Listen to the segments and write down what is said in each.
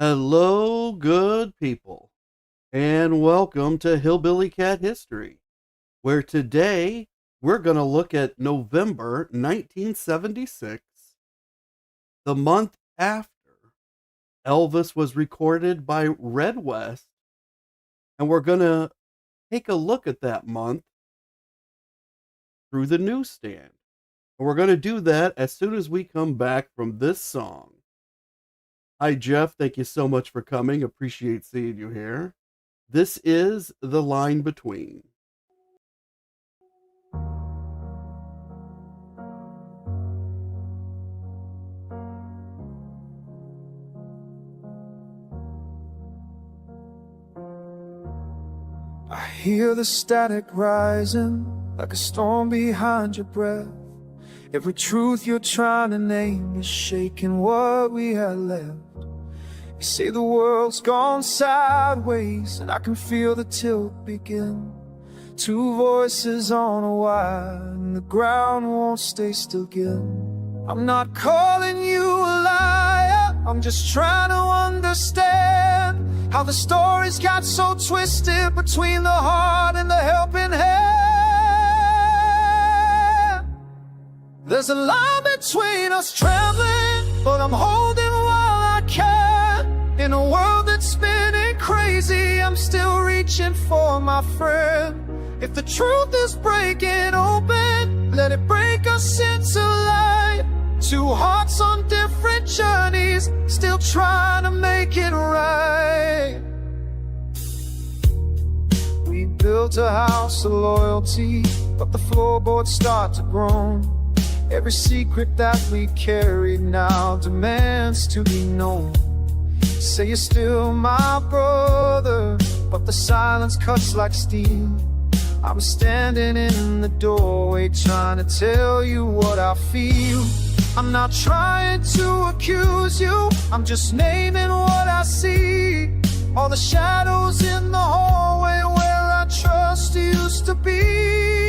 Hello, good people, and welcome to Hillbilly Cat History, where today we're going to look at November 1976, the month after Elvis was recorded by Red West, and we're going to take a look at that month through the newsstand. And we're going to do that as soon as we come back from this song. Hi, Jeff. Thank you so much for coming. Appreciate seeing you here. This is The Line Between. I hear the static rising like a storm behind your breath. Every truth you're trying to name is shaking what we had left. You say the world's gone sideways, and I can feel the tilt begin. Two voices on a wire, and the ground won't stay still again. I'm not calling you a liar, I'm just trying to understand how the stories got so twisted between the heart and the helping hand. There's a line between us traveling, but I'm holding while I can. In a world that's spinning crazy, I'm still reaching for my friend. If the truth is breaking open, let it break us into light. Two hearts on different journeys, still trying to make it right. We built a house of loyalty, but the floorboards start to groan. Every secret that we carried now demands to be known. Say you're still my brother, but the silence cuts like steel. I'm standing in the doorway trying to tell you what I feel. I'm not trying to accuse you, I'm just naming what I see. All the shadows in the hallway where our trust used to be.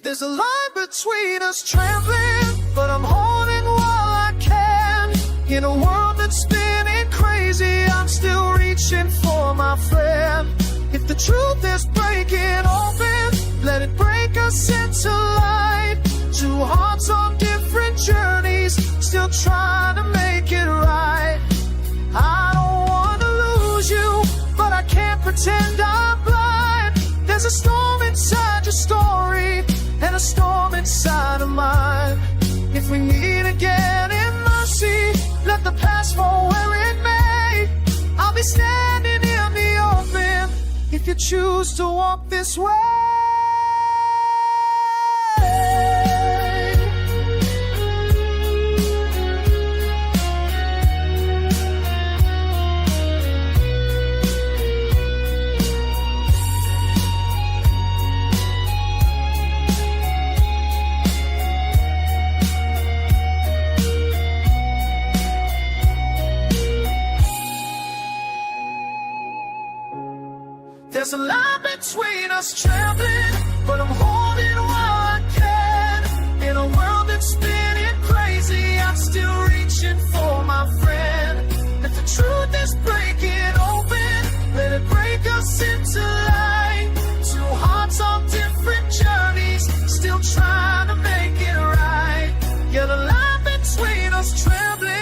There's a line between us traveling, but I'm holding while I can. In a world that's spinning crazy, I'm still reaching for my friend. If the truth is breaking open, let it break us into light. Two hearts on different journeys, still trying to make it right. I don't want to lose you, but I can't pretend I'm blind. There's a storm inside your story, and a storm inside of mine. If we meet again in mercy, let the past fall where it may. I'll be standing in the open if you choose to walk this way. There's a line between us traveling, but I'm holding while I can. In a world that's spinning crazy, I'm still reaching for my friend. If the truth is breaking open, let it break us into light. Two hearts on different journeys, still trying to make it right. Yeah, the line between us traveling,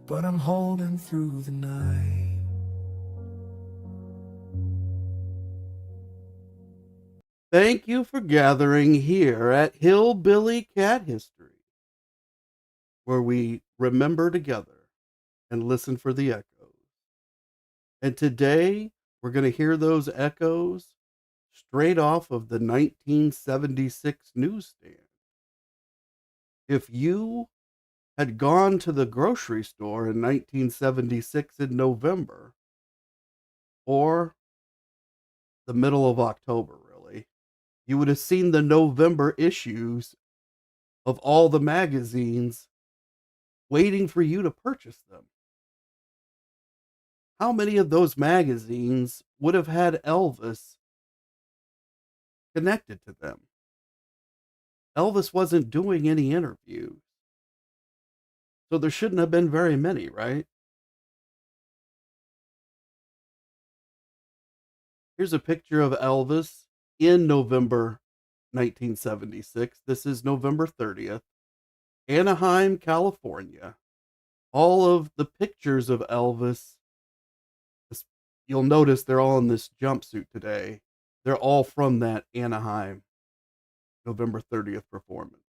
but I'm holding through the night. Thank you for gathering here at Hillbilly Cat History, where we remember together and listen for the echoes. And today, we're going to hear those echoes straight off of the 1976 newsstand. If you had gone to the grocery store in 1976 in November, or the middle of October, really, you would have seen the November issues of all the magazines waiting for you to purchase them. How many of those magazines would have had Elvis connected to them? Elvis wasn't doing any interviews. So there shouldn't have been very many, right? Here's a picture of Elvis in November 1976. This is November 30th, Anaheim, California. All of the pictures of Elvis, you'll notice they're all in this jumpsuit today. They're all from that Anaheim November 30th performance.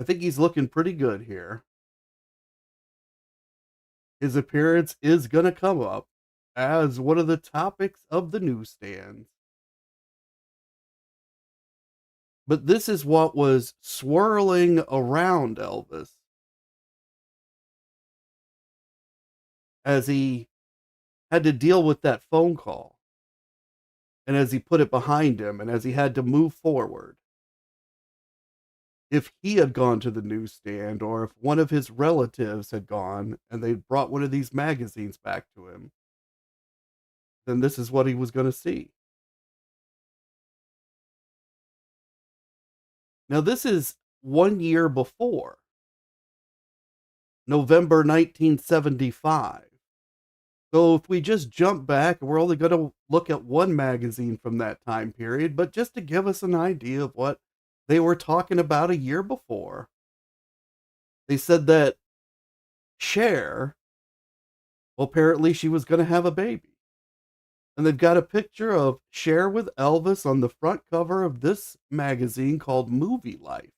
I think he's looking pretty good here. His appearance is going to come up as one of the topics of the newsstands. But this is what was swirling around Elvis as he had to deal with that phone call, and as he put it behind him, and as he had to move forward. If he had gone to the newsstand, or if one of his relatives had gone and they brought one of these magazines back to him, then this is what he was going to see. Now, this is 1 year before, November 1975. So if we just jump back, we're only going to look at one magazine from that time period, but just to give us an idea of what they were talking about a year before. They said that Cher, well, apparently she was going to have a baby. And they've got a picture of Cher with Elvis on the front cover of this magazine called Movie Life.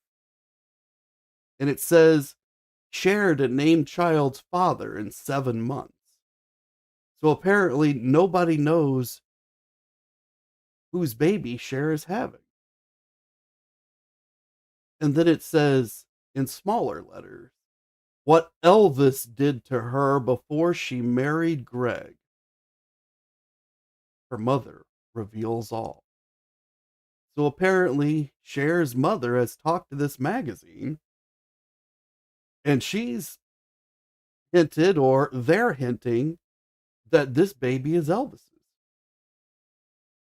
And it says, Cher to name child's father in 7 months. So apparently nobody knows whose baby Cher is having. And then it says in smaller letters, what Elvis did to her before she married Greg. Her mother reveals all. So apparently Cher's mother has talked to this magazine, and she's hinted, or they're hinting, that this baby is Elvis's.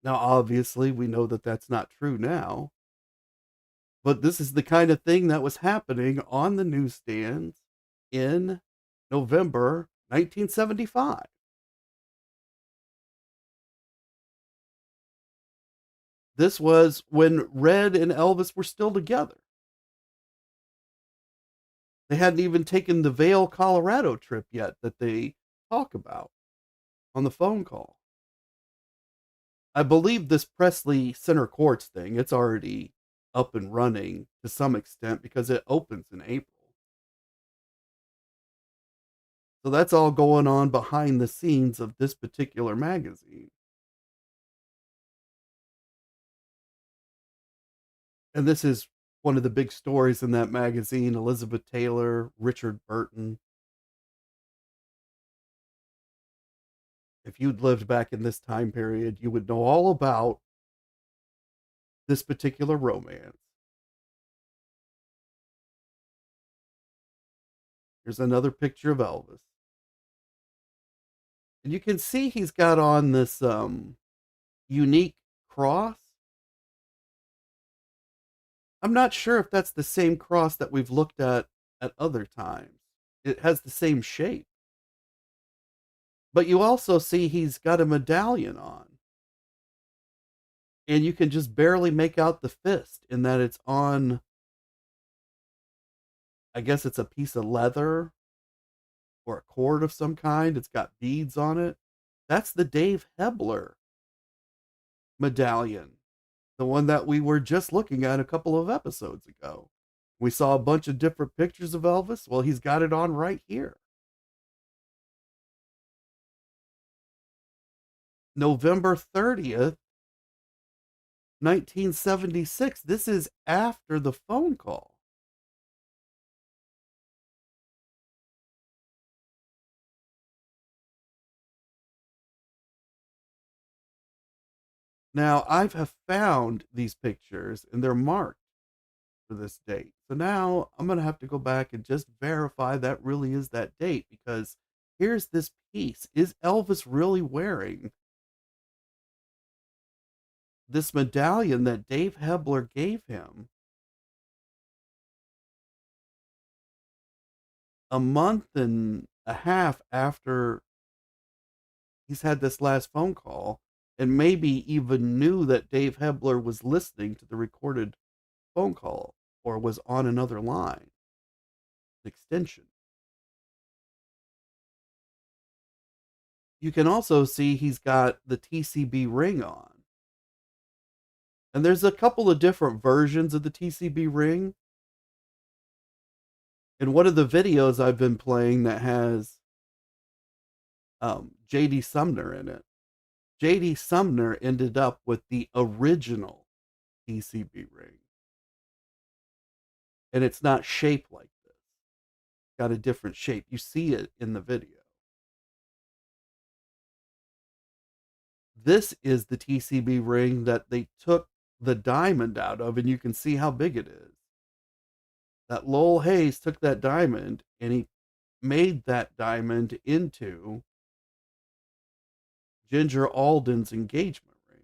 Now, obviously, we know that that's not true now, but this is the kind of thing that was happening on the newsstands in November 1975. This was when Red and Elvis were still together. They hadn't even taken the Vail, Colorado trip yet that they talk about on the phone call. I believe this Presley Center Courts thing, it's already up and running to some extent because it opens in April. So that's all going on behind the scenes of this particular magazine. And this is one of the big stories in that magazine. Elizabeth Taylor, Richard Burton. If you'd lived back in this time period, you would know all about this particular romance. Here's another picture of Elvis. And you can see he's got on this unique cross. I'm not sure if that's the same cross that we've looked at other times. It has the same shape. But you also see he's got a medallion on. And you can just barely make out the fist in that it's on, I guess it's a piece of leather or a cord of some kind. It's got beads on it. That's the Dave Hebler medallion, the one that we were just looking at a couple of episodes ago. We saw a bunch of different pictures of Elvis. Well, he's got it on right here. November 30th, 1976. This is after the phone call. Now, I have found these pictures and they're marked for this date. So now I'm going to have to go back and just verify that really is that date, because here's this piece. Is Elvis really wearing this medallion that Dave Hebler gave him a month and a half after he's had this last phone call, and maybe even knew that Dave Hebler was listening to the recorded phone call or was on another line extension. You can also see he's got the TCB ring on. And there's a couple of different versions of the TCB ring. In one of the videos I've been playing that has JD Sumner in it, JD Sumner ended up with the original TCB ring. And it's not shaped like this. It's got a different shape. You see it in the video. This is the TCB ring that they took the diamond out of, and you can see how big it is. That Lowell Hayes took that diamond and he made that diamond into Ginger Alden's engagement ring.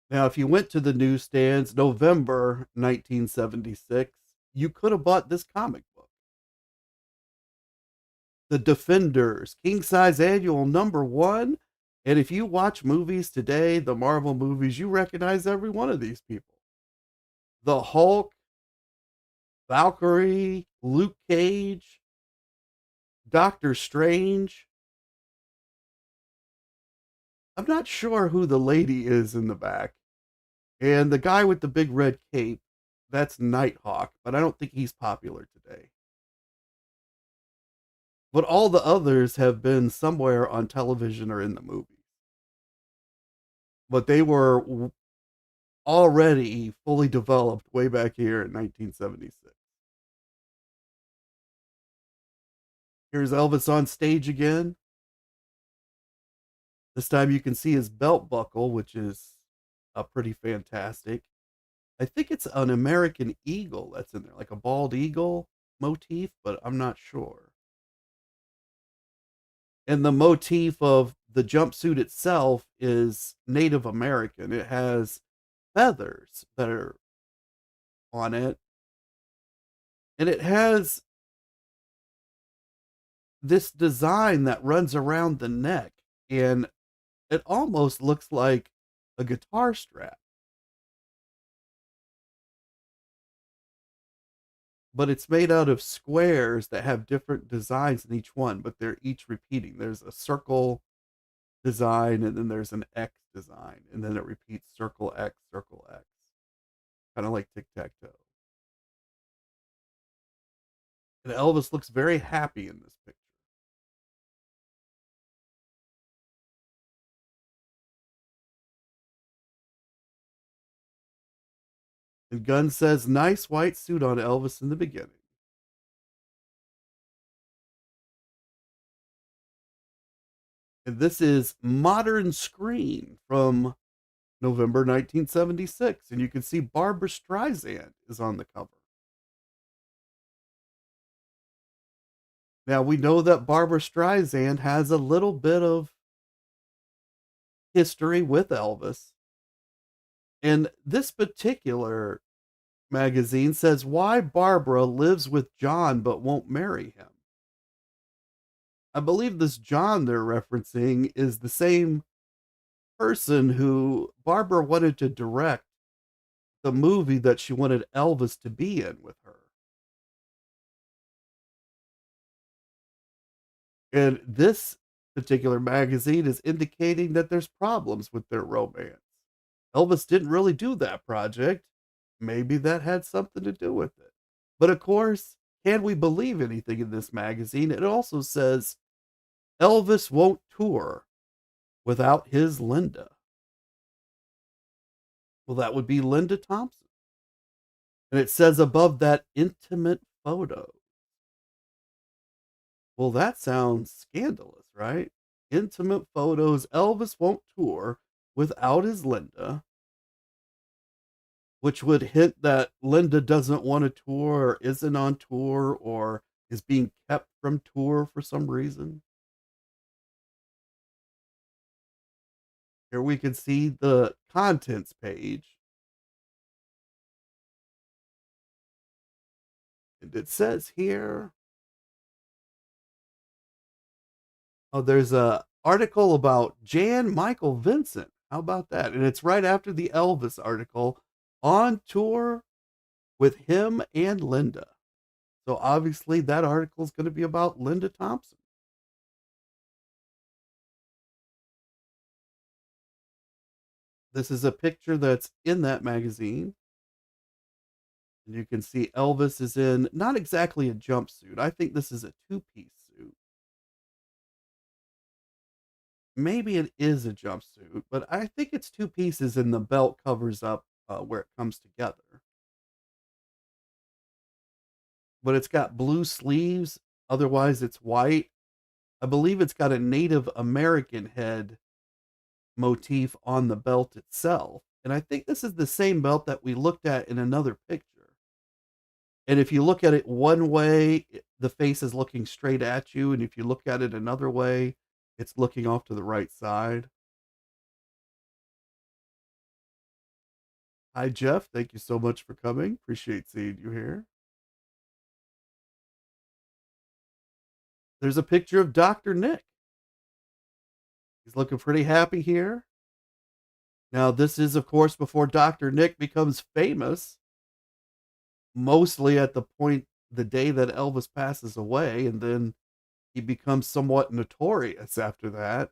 Now, if you went to the newsstands November 1976, you could have bought this comic book. The Defenders, King Size Annual #1. And if you watch movies today, the Marvel movies, you recognize every one of these people. The Hulk, Valkyrie, Luke Cage, Doctor Strange. I'm not sure who the lady is in the back. And the guy with the big red cape, that's Nighthawk, but I don't think he's popular today. But all the others have been somewhere on television or in the movies. But they were already fully developed way back here in 1976. Here's Elvis on stage again. This time you can see his belt buckle, which is pretty fantastic. I think it's an American eagle that's in there, like a bald eagle motif, but I'm not sure. And the motif of the jumpsuit itself is Native American. It has feathers that are on it. And it has this design that runs around the neck. And it almost looks like a guitar strap. But it's made out of squares that have different designs in each one, but they're each repeating. There's a circle design, and then there's an X design, and then it repeats circle X, kind of like tic-tac-toe. And Elvis looks very happy in this picture. And Gunn says, nice white suit on Elvis in the beginning. And this is Modern Screen from November 1976. And you can see Barbra Streisand is on the cover. Now, we know that Barbra Streisand has a little bit of history with Elvis. And this particular magazine says why Barbara lives with John but won't marry him. I believe this John they're referencing is the same person who Barbara wanted to direct the movie that she wanted Elvis to be in with her. And this particular magazine is indicating that there's problems with their romance. Elvis didn't really do that project. Maybe that had something to do with it. But of course, can we believe anything in this magazine? It also says Elvis won't tour without his Linda. Well, that would be Linda Thompson. And it says above that, intimate photos. Well, that sounds scandalous, right? Intimate photos. Elvis won't tour without his Linda, which would hint that Linda doesn't want to tour or isn't on tour or is being kept from tour for some reason. Here we can see the contents page. And it says here, oh, there's a article about Jan Michael Vincent. How about that? And it's right after the Elvis article, on tour with him and Linda. So obviously that article is going to be about Linda Thompson. This is a picture that's in that magazine. And you can see Elvis is in not exactly a jumpsuit. I think this is a two-piece suit. Maybe it is a jumpsuit, but I think it's two pieces and the belt covers up where it comes together. But it's got blue sleeves. Otherwise, it's white. I believe it's got a Native American head motif on the belt itself. And I think this is the same belt that we looked at in another picture. And if you look at it one way, the face is looking straight at you. And if you look at it another way, it's looking off to the right side. Hi, Jeff. Thank you so much for coming. Appreciate seeing you here. There's a picture of Dr. Nick. He's looking pretty happy here. Now, this is, of course, before Dr. Nick becomes famous, mostly at the point, the day that Elvis passes away, and then he becomes somewhat notorious after that.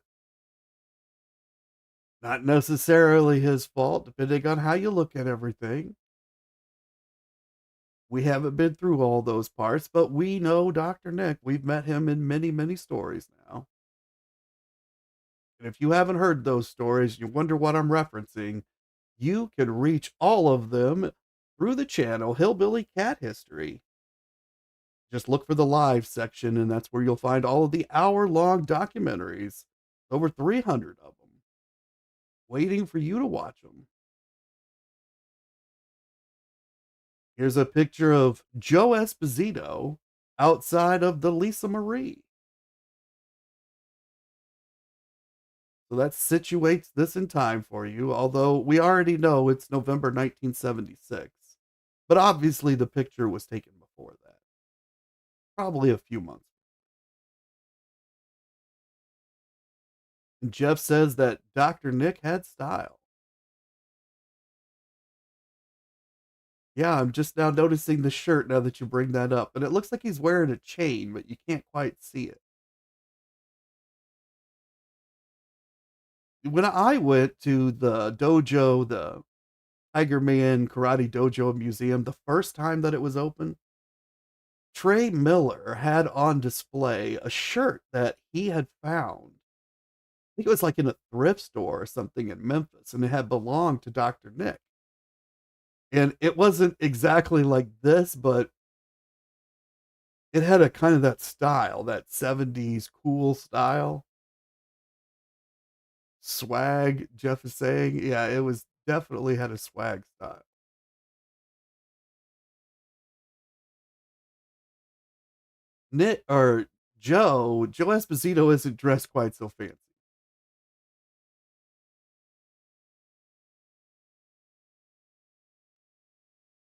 Not necessarily his fault, depending on how you look at everything. We haven't been through all those parts, but we know Dr. Nick. We've met him in many, many stories now. And if you haven't heard those stories, you wonder what I'm referencing, you can reach all of them through the channel Hillbilly Cat History. Just look for the live section, and that's where you'll find all of the hour-long documentaries. Over 300 of them, waiting for you to watch them. Here's a picture of Joe Esposito outside of the Lisa Marie. So that situates this in time for you, although we already know it's November 1976. But obviously the picture was taken before that. Probably a few months. And Jeff says that Dr. Nick had style. Yeah, I'm just now noticing the shirt now that you bring that up. And it looks like he's wearing a chain, but you can't quite see it. When I went to the dojo, the Tiger Man Karate Dojo Museum, the first time that it was open, Trey Miller had on display a shirt that he had found. I think it was like in a thrift store or something in Memphis, and it had belonged to Dr. Nick. And it wasn't exactly like this, but it had a kind of that style, that 70s cool style. Swag, Jeff is saying. Yeah, it was definitely had a swag style. Nick or Joe Esposito isn't dressed quite so fancy.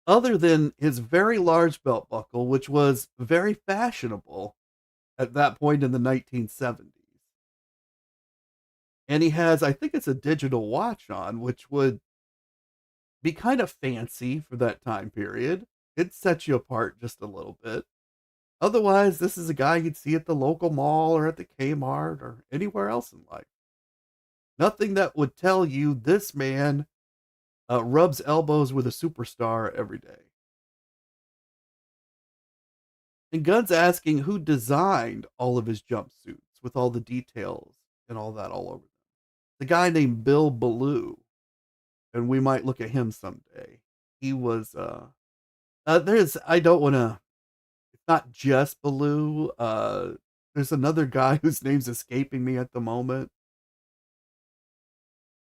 Other than his very large belt buckle, which was very fashionable at that point in the 1970s. And he has, I think it's a digital watch on, which would be kind of fancy for that time period. It sets you apart just a little bit. Otherwise, this is a guy you'd see at the local mall or at the Kmart or anywhere else in life. Nothing that would tell you this man rubs elbows with a superstar every day. And Gunn's asking who designed all of his jumpsuits with all the details and all that all over them. The guy named Bill Ballou, and we might look at him someday. He was there's I don't want to. It's not just Ballou. There's another guy whose name's escaping me at the moment.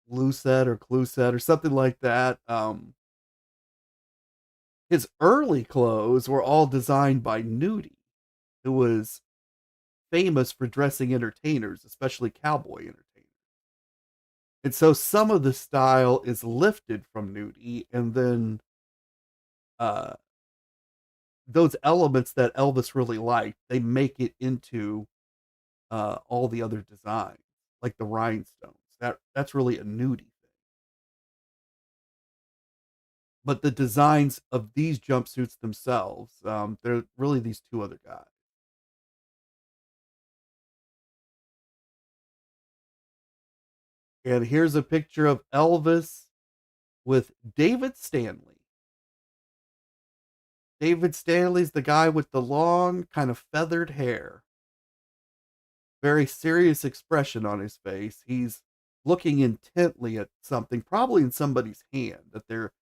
Lucet or Cluset or something like that. His early clothes were all designed by Nudie, who was famous for dressing entertainers, especially cowboy entertainers. And so some of the style is lifted from Nudie and then uh, those elements that Elvis really liked, they make it into all the other designs, like the rhinestones. That's really a nudie thing. But the designs of these jumpsuits themselves, they're really these two other guys. And here's a picture of Elvis with David Stanley. David Stanley's the guy with the long, kind of feathered hair. Very serious expression on his face. He's looking intently at something, probably in somebody's hand that they're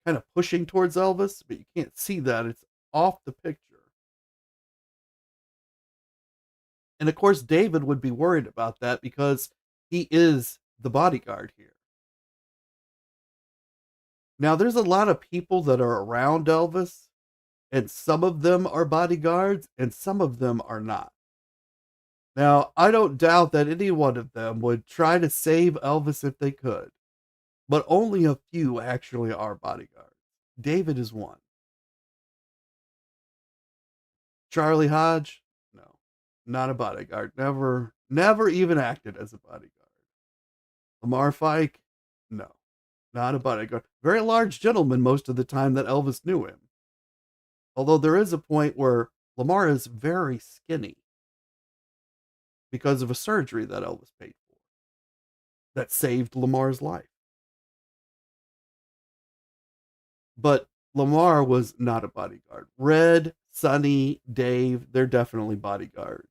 kind of pushing towards Elvis, but you can't see that. It's off the picture. And of course, David would be worried about that because he is the bodyguard here. Now, there's a lot of people that are around Elvis, and some of them are bodyguards, and some of them are not. Now, I don't doubt that any one of them would try to save Elvis if they could, but only a few actually are bodyguards. David is one. Charlie Hodge, no, not a bodyguard. Never even acted as a bodyguard. Lamar Fike, no, not a bodyguard. Very large gentleman most of the time that Elvis knew him. Although there is a point where Lamar is very skinny because of a surgery that Elvis paid for that saved Lamar's life. But Lamar was not a bodyguard. Red, Sonny, Dave, they're definitely bodyguards.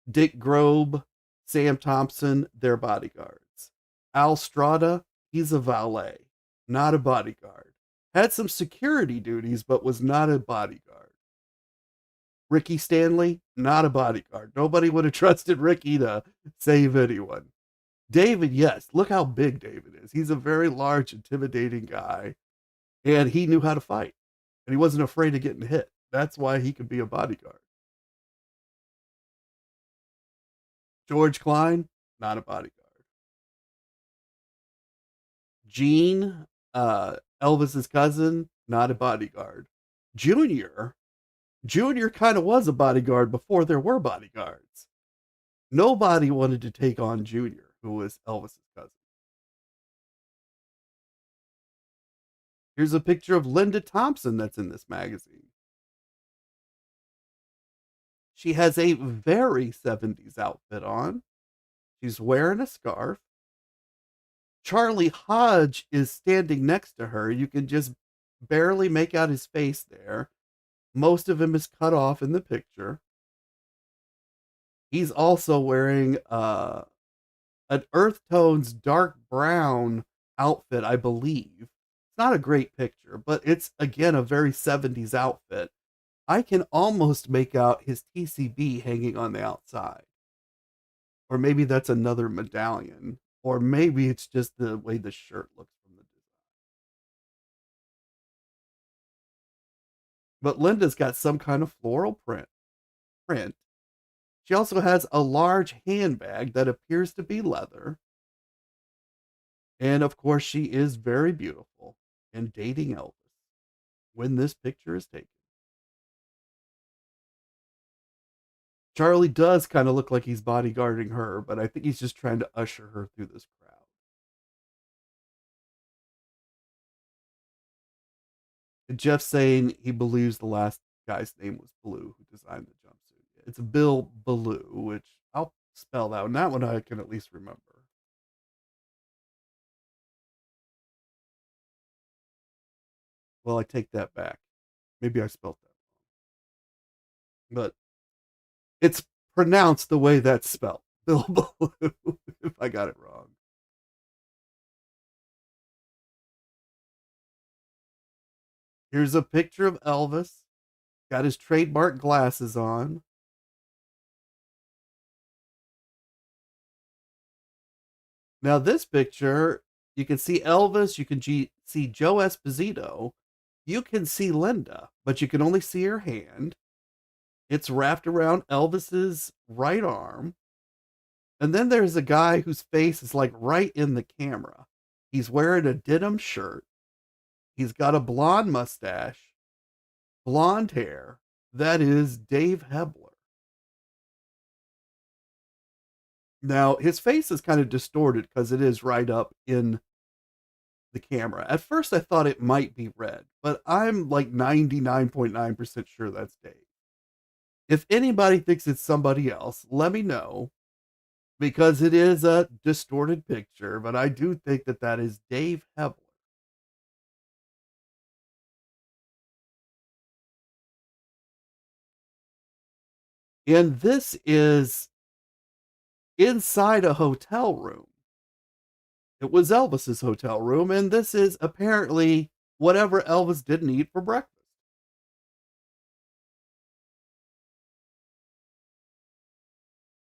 Dick Grobe, Sam Thompson, they're bodyguards. Al Strada, he's a valet, not a bodyguard. Had some security duties, but was not a bodyguard. Ricky Stanley, not a bodyguard. Nobody would have trusted Ricky to save anyone. David, yes, look how big David is. He's a very large, intimidating guy, and he knew how to fight, and he wasn't afraid of getting hit. That's why he could be a bodyguard. George Klein, not a bodyguard. Gene, Elvis's cousin, not a bodyguard. Junior kind of was a bodyguard before there were bodyguards. Nobody wanted to take on Junior, who was Elvis's cousin. Here's a picture of Linda Thompson that's in this magazine. She has a very 70s outfit on. She's wearing a scarf. Charlie Hodge is standing next to her. You can just barely make out his face there. Most of him is cut off in the picture. He's also wearing an earth tones dark brown outfit, I believe. It's not a great picture, but it's, again, a very 70s outfit. I can almost make out his TCB hanging on the outside. Or maybe that's another medallion. Or maybe it's just the way the shirt looks from the design. But Linda's got some kind of floral print. She also has a large handbag that appears to be leather. And of course, she is very beautiful and dating Elvis when this picture is taken. Charlie does kind of look like he's bodyguarding her, but I think he's just trying to usher her through this crowd. And Jeff's saying he believes the last guy's name was Blue, who designed the jumpsuit. It's Bill Ballou, which I'll spell that one. That one I can at least remember. Well, I take that back. Maybe I spelled that wrong. But it's pronounced the way that's spelled. Bill Ballou, if I got it wrong. Here's a picture of Elvis. Got his trademark glasses on. Now, this picture, you can see Elvis, you can see Joe Esposito, you can see Linda, but you can only see her hand. It's wrapped around Elvis's right arm. And then there's a guy whose face is like right in the camera. He's wearing a denim shirt. He's got a blonde mustache, blonde hair. That is Dave Hebler. Now, his face is kind of distorted because it is right up in the camera. At first, I thought it might be red, but I'm like 99.9% sure that's Dave. If anybody thinks it's somebody else, let me know because it is a distorted picture, but I do think that that is Dave Hebler. And this is inside a hotel room. It was Elvis's hotel room, and this is apparently whatever Elvis didn't eat for breakfast.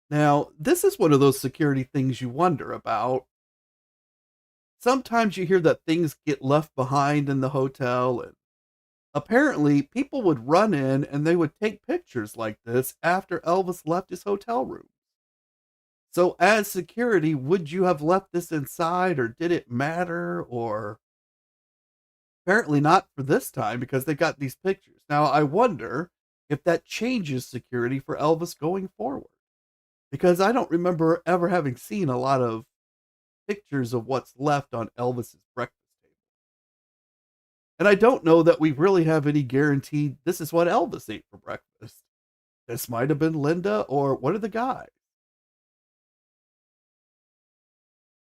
Now, this is one of those security things you wonder about. Sometimes you hear that things get left behind in the hotel, and apparently people would run in and they would take pictures like this after Elvis left his hotel room. So, as security, would you have left this inside or did it matter? Or apparently not for this time because they got these pictures. Now, I wonder if that changes security for Elvis going forward because I don't remember ever having seen a lot of pictures of what's left on Elvis's breakfast table. And I don't know that we really have any guaranteed this is what Elvis ate for breakfast. This might have been Linda or one of the guys.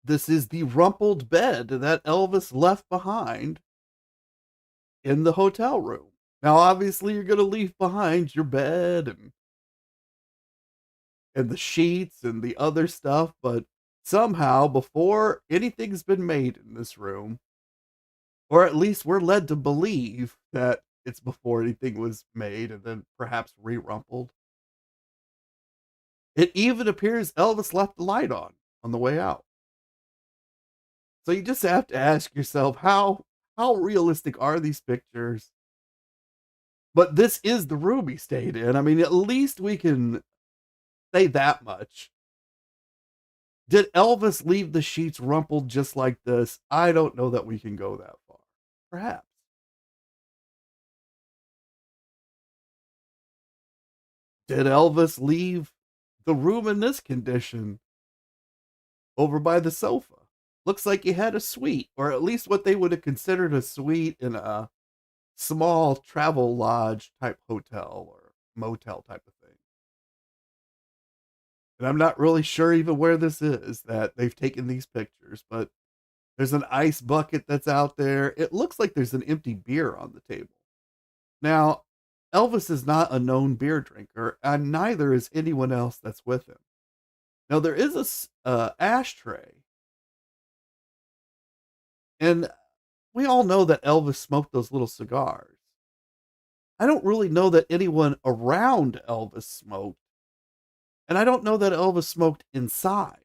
This is the rumpled bed that Elvis left behind in the hotel room. Now, obviously, you're going to leave behind your bed and the sheets and the other stuff, but somehow, before anything's been made in this room, or at least we're led to believe that it's before anything was made and then perhaps re-rumpled. It even appears Elvis left the light on the way out. So you just have to ask yourself how realistic are these pictures? But this is the room he stayed in. I mean, at least we can say that much. Did Elvis leave the sheets rumpled just like this? I don't know that we can go that far. Perhaps. Did Elvis leave the room in this condition over by the sofa? Looks like he had a suite, or at least what they would have considered a suite in a small travel lodge type hotel or motel type of thing. And I'm not really sure even where this is that they've taken these pictures, but there's an ice bucket that's out there. It looks like there's an empty beer on the table. Now, Elvis is not a known beer drinker, and neither is anyone else that's with him. Now, there is a ashtray, and we all know that Elvis smoked those little cigars. I don't really know that anyone around Elvis smoked, and I don't know that Elvis smoked inside.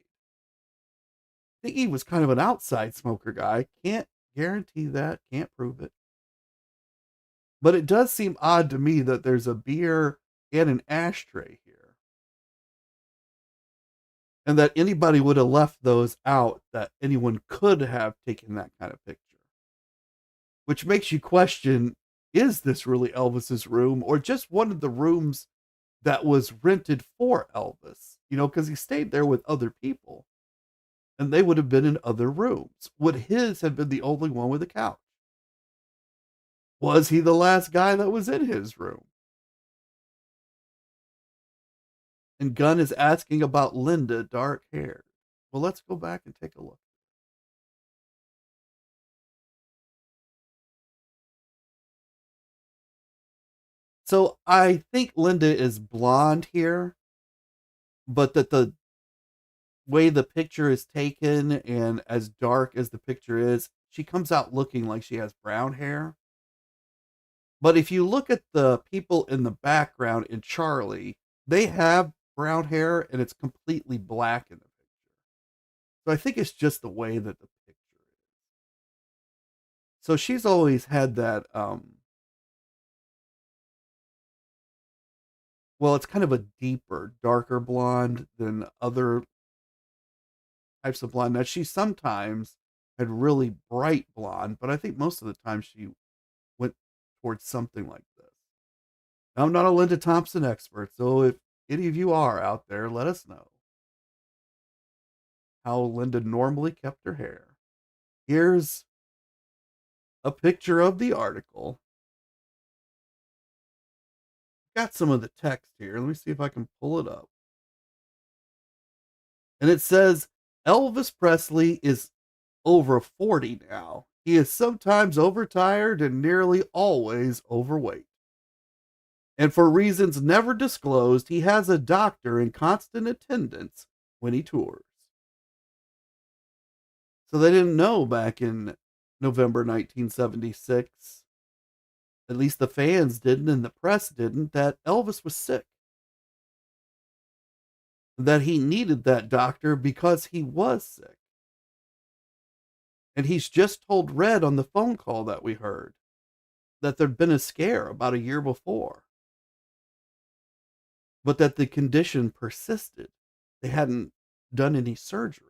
I think he was kind of an outside smoker guy. Can't guarantee that, can't prove it. But it does seem odd to me that there's a beer and an ashtray here. And that anybody would have left those out, that anyone could have taken that kind of picture. Which makes you question, is this really Elvis's room or just one of the rooms that was rented for Elvis? You know, because he stayed there with other people and they would have been in other rooms. Would his have been the only one with a couch? Was he the last guy that was in his room? And Gunn is asking about Linda, dark hair. Well, let's go back and take a look. So I think Linda is blonde here, but that the way the picture is taken and as dark as the picture is, she comes out looking like she has brown hair. But if you look at the people in the background in Charlie, they have brown hair and it's completely black in the picture. So I think it's just the way that the picture is. So she's always had that well, it's kind of a deeper, darker blonde than other types of blonde. Now she sometimes had really bright blonde, but I think most of the time she went towards something like this. I'm not a Linda Thompson expert, so if any of you are out there, let us know how Linda normally kept her hair. Here's a picture of the article. Got some of the text here. Let me see if I can pull it up. And it says Elvis Presley is over 40 now. He is sometimes overtired and nearly always overweight. And for reasons never disclosed, he has a doctor in constant attendance when he tours. So they didn't know back in November 1976, at least the fans didn't and the press didn't, that Elvis was sick. That he needed that doctor because he was sick. And he's just told Red on the phone call that we heard that there'd been a scare about a year before, but that the condition persisted. They hadn't done any surgery.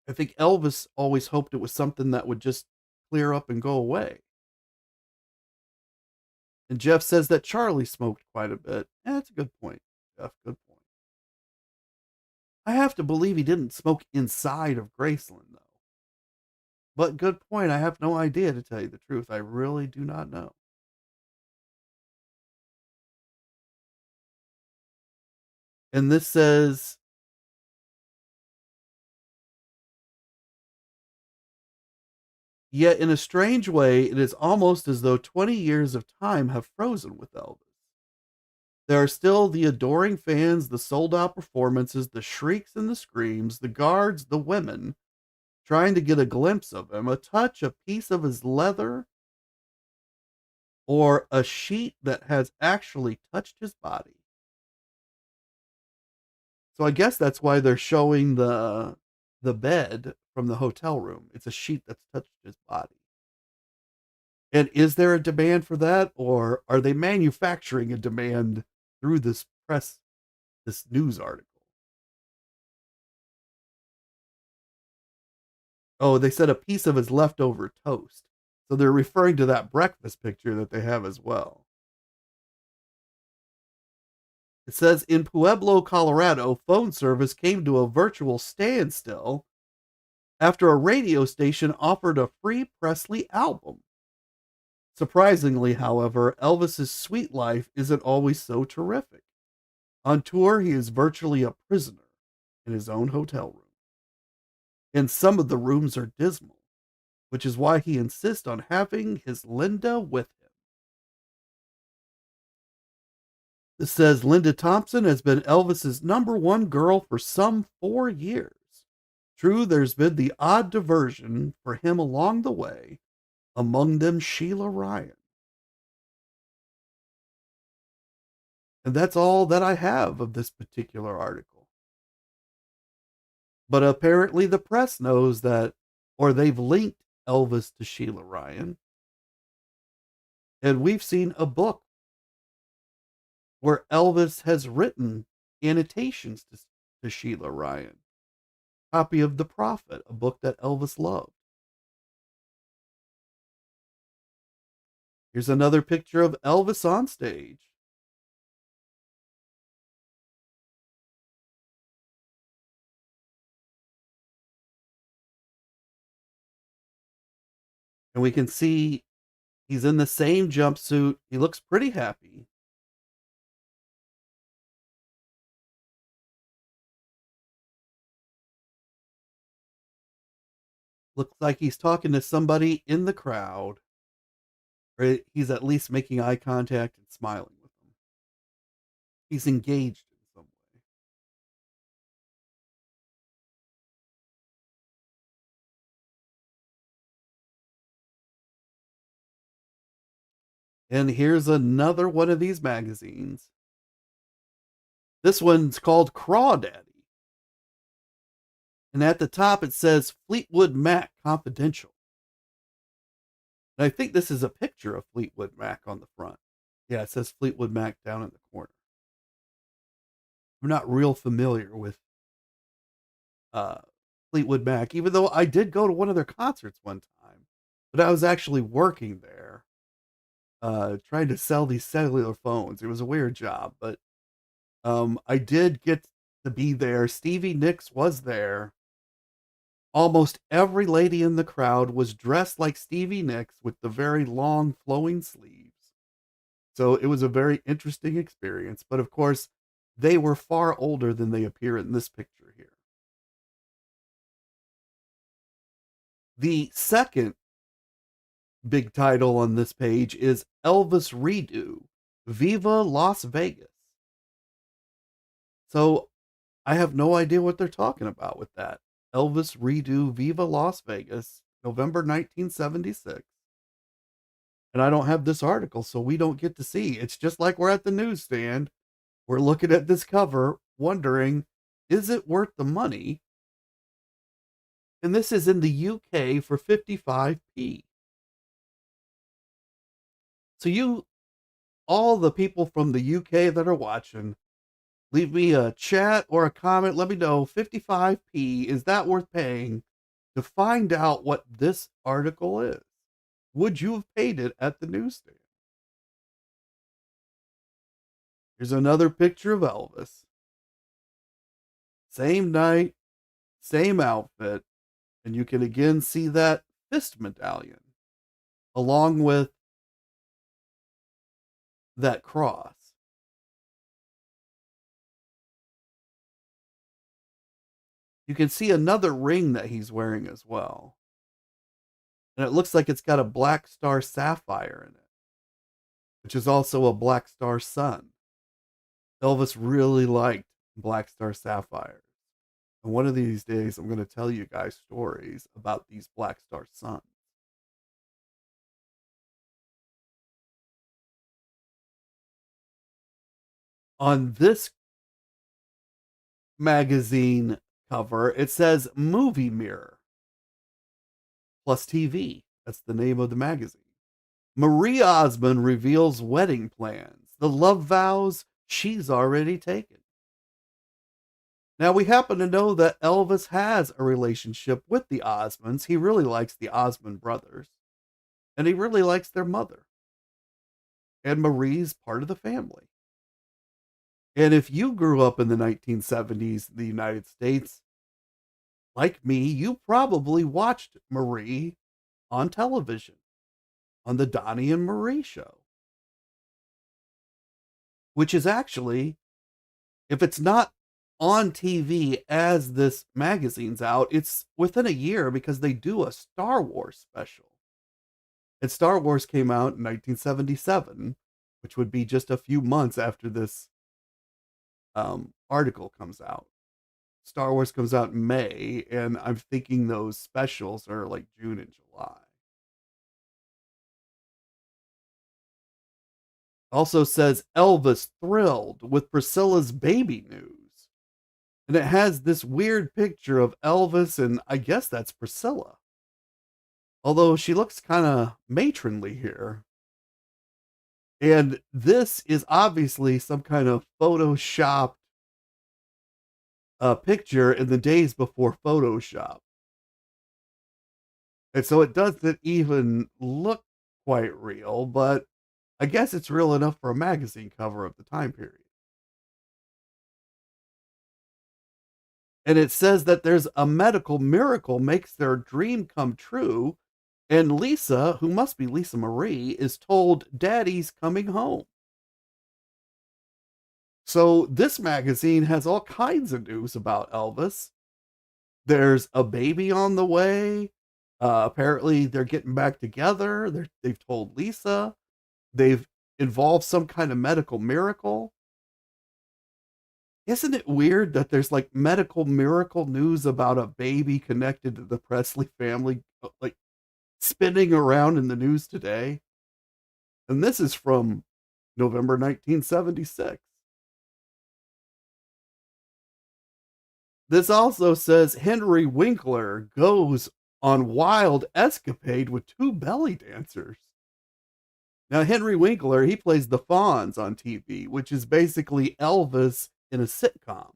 I think Elvis always hoped it was something that would just clear up and go away. And Jeff says that Charlie smoked quite a bit. That's a good point, Jeff. Good point. I have to believe he didn't smoke inside of Graceland, though. But good point. I have no idea, to tell you the truth. I really do not know. And this says, yet in a strange way, it is almost as though 20 years of time have frozen with Elvis. There are still the adoring fans, the sold out performances, the shrieks and the screams, the guards, the women, trying to get a glimpse of him, a touch, a piece of his leather, or a sheet that has actually touched his body. So I guess that's why they're showing the bed from the hotel room. It's a sheet that's touched his body. And is there a demand for that, or are they manufacturing a demand through this press, this news article? Oh, they said a piece of his leftover toast. So they're referring to that breakfast picture that they have as well. It says in Pueblo, Colorado, phone service came to a virtual standstill after a radio station offered a free Presley album. Surprisingly, however, Elvis's sweet life isn't always so terrific. On tour, he is virtually a prisoner in his own hotel room. And some of the rooms are dismal, which is why he insists on having his Linda with him. This says Linda Thompson has been Elvis's number one girl for some 4 years. True, there's been the odd diversion for him along the way, among them Sheila Ryan. And that's all that I have of this particular article. But apparently the press knows that, or they've linked Elvis to Sheila Ryan. And we've seen a book where Elvis has written annotations to Sheila Ryan. Copy of The Prophet, a book that Elvis loved. Here's another picture of Elvis on stage. And we can see he's in the same jumpsuit. He looks pretty happy. Looks like he's talking to somebody in the crowd. Or he's at least making eye contact and smiling with them. He's engaged in some way. And here's another one of these magazines. This one's called Crawdaddy. And at the top it says Fleetwood Mac Confidential. And I think this is a picture of Fleetwood Mac on the front. Yeah, it says Fleetwood Mac down in the corner. I'm not real familiar with Fleetwood Mac, even though I did go to one of their concerts one time, but I was actually working there. trying to sell these cellular phones. It was a weird job, but I did get to be there. Stevie Nicks was there. Almost every lady in the crowd was dressed like Stevie Nicks with the very long flowing sleeves. So it was a very interesting experience. But of course, they were far older than they appear in this picture here. The second big title on this page is Elvis Redo, Viva Las Vegas. So I have no idea what they're talking about with that. Elvis Redo, Viva Las Vegas, November 1976. And I don't have this article, so we don't get to see. It's just like we're at the newsstand. We're looking at this cover, wondering, is it worth the money? And this is in the UK for 55p. So you, all the people from the UK that are watching, leave me a chat or a comment. Let me know, 55p, is that worth paying to find out what this article is? Would you have paid it at the newsstand? Here's another picture of Elvis. Same night, same outfit. And you can again see that fist medallion along with that cross. You can see another ring that he's wearing as well. And it looks like it's got a black star sapphire in it, which is also a black star sun. Elvis really liked black star sapphires. And one of these days, I'm going to tell you guys stories about these black star suns. On this magazine cover, it says Movie Mirror plus TV. That's the name of the magazine. Marie Osmond reveals wedding plans, the love vows she's already taken. Now, we happen to know that Elvis has a relationship with the Osmonds. He really likes the Osmond brothers, and he really likes their mother. And Marie's part of the family. And if you grew up in the 1970s in the United States, like me, you probably watched Marie on television, on the Donnie and Marie show, which is actually, if it's not on TV as this magazine's out, it's within a year because they do a Star Wars special. And Star Wars came out in 1977, which would be just a few months after this article comes out. Star Wars comes out in May, and I'm thinking those specials are like June and July. Also says Elvis thrilled with Priscilla's baby news. And it has this weird picture of Elvis, and I guess that's Priscilla. Although she looks kind of matronly here. And this is obviously some kind of photoshopped picture in the days before Photoshop. And so it doesn't even look quite real, but I guess it's real enough for a magazine cover of the time period. And it says that there's a medical miracle makes their dream come true. And Lisa, who must be Lisa Marie, is told Daddy's coming home. So this magazine has all kinds of news about Elvis. There's a baby on the way. Apparently, they're getting back together. They've told Lisa. They've involved some kind of medical miracle. Isn't it weird that there's like medical miracle news about a baby connected to the Presley family, like spinning around in the news today? And this is from November 1976. This also says Henry Winkler goes on wild escapade with two belly dancers. Now, Henry Winkler, he plays the Fonz on TV, which is basically Elvis in a sitcom.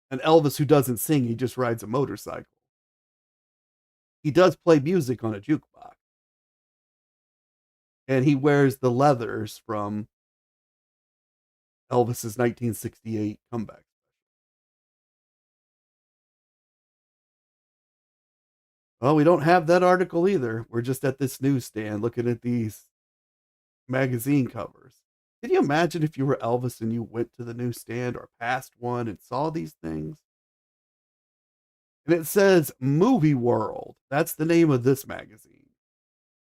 An Elvis who doesn't sing, he just rides a motorcycle. He does play music on a jukebox. And he wears the leathers from Elvis's 1968 comeback. Well, we don't have that article either. We're just at this newsstand looking at these magazine covers. Can you imagine if you were Elvis and you went to the newsstand or passed one and saw these things? And it says Movie World. That's the name of this magazine.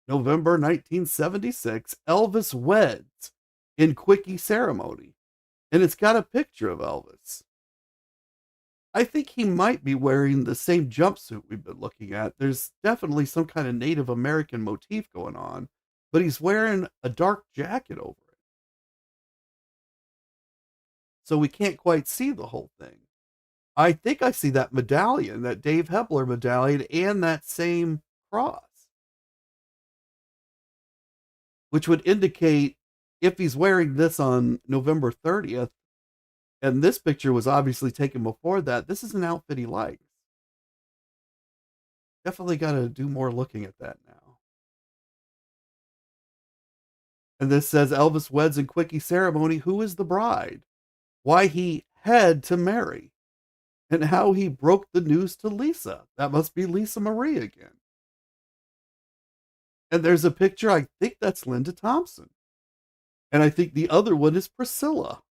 November 1976, Elvis weds in quickie ceremony. And it's got a picture of Elvis. I think he might be wearing the same jumpsuit we've been looking at. There's definitely some kind of Native American motif going on, but he's wearing a dark jacket over it. So we can't quite see the whole thing. I think I see that medallion, that Dave Hepler medallion, and that same cross, which would indicate if he's wearing this on November 30th, and this picture was obviously taken before that, this is an outfit he likes. Definitely got to do more looking at that now. And this says Elvis weds in quickie ceremony. Who is the bride? Why he had to marry. And how he broke the news to Lisa. That must be Lisa Marie again. And there's a picture, I think that's Linda Thompson. And I think the other one is Priscilla.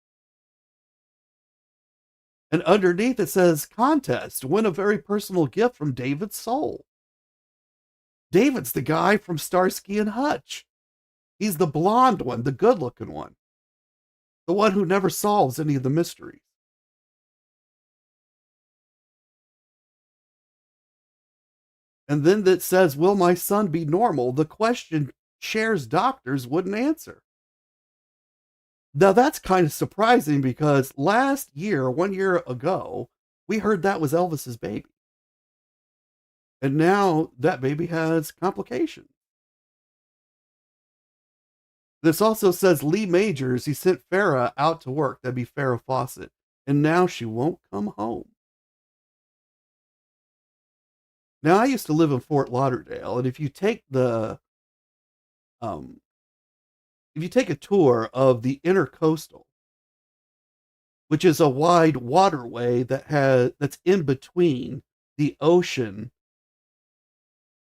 And underneath it says, contest, win a very personal gift from David Soul. David's the guy from Starsky and Hutch. He's the blonde one, the good looking one. The one who never solves any of the mysteries. And then that says, will my son be normal? The question Cher's doctors wouldn't answer. Now that's kind of surprising because last year, 1 year ago, we heard that was Elvis's baby. And now that baby has complications. This also says Lee Majors, he sent Farrah out to work. That'd be Farrah Fawcett. And now she won't come home. Now I used to live in Fort Lauderdale, and if you take a tour of the Intercoastal, which is a wide waterway that's in between the ocean,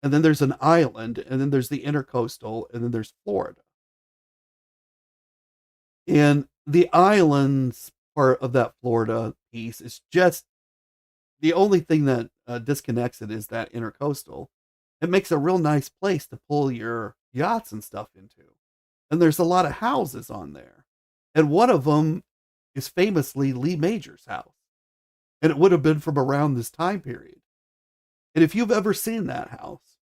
and then there's an island, and then there's the Intercoastal, and then there's Florida. And the islands part of that Florida piece is just the only thing that disconnects it is that Intercoastal. It makes a real nice place to pull your yachts and stuff into. And there's a lot of houses on there. And one of them is famously Lee Majors' house. And it would have been from around this time period. And if you've ever seen that house,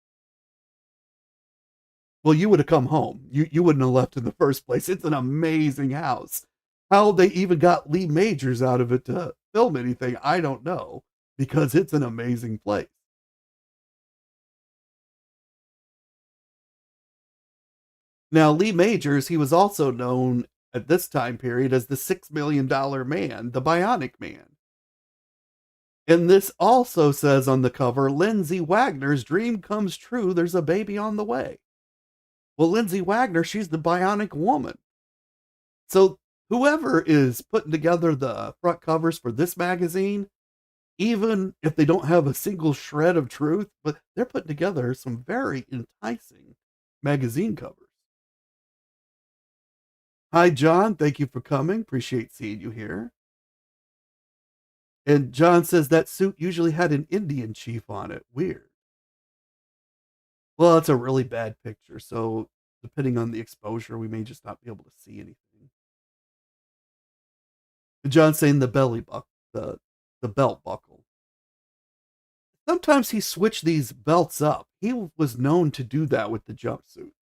well, you would have come home. You wouldn't have left in the first place. It's an amazing house. How they even got Lee Majors out of it to film anything, I don't know, because it's an amazing place. Now, Lee Majors, he was also known at this time period as the $6 million man, the Bionic Man. And this also says on the cover, Lindsay Wagner's dream comes true. There's a baby on the way. Well, Lindsay Wagner, she's the Bionic Woman. So whoever is putting together the front covers for this magazine, even if they don't have a single shred of truth, but they're putting together some very enticing magazine covers. Hi, John. Thank you for coming. Appreciate seeing you here. And John says that suit usually had an Indian chief on it. Weird. Well, it's a really bad picture, so depending on the exposure, we may just not be able to see anything. And John's saying the belly buckle, the belt buckle. Sometimes he switched these belts up. He was known to do that with the jumpsuits.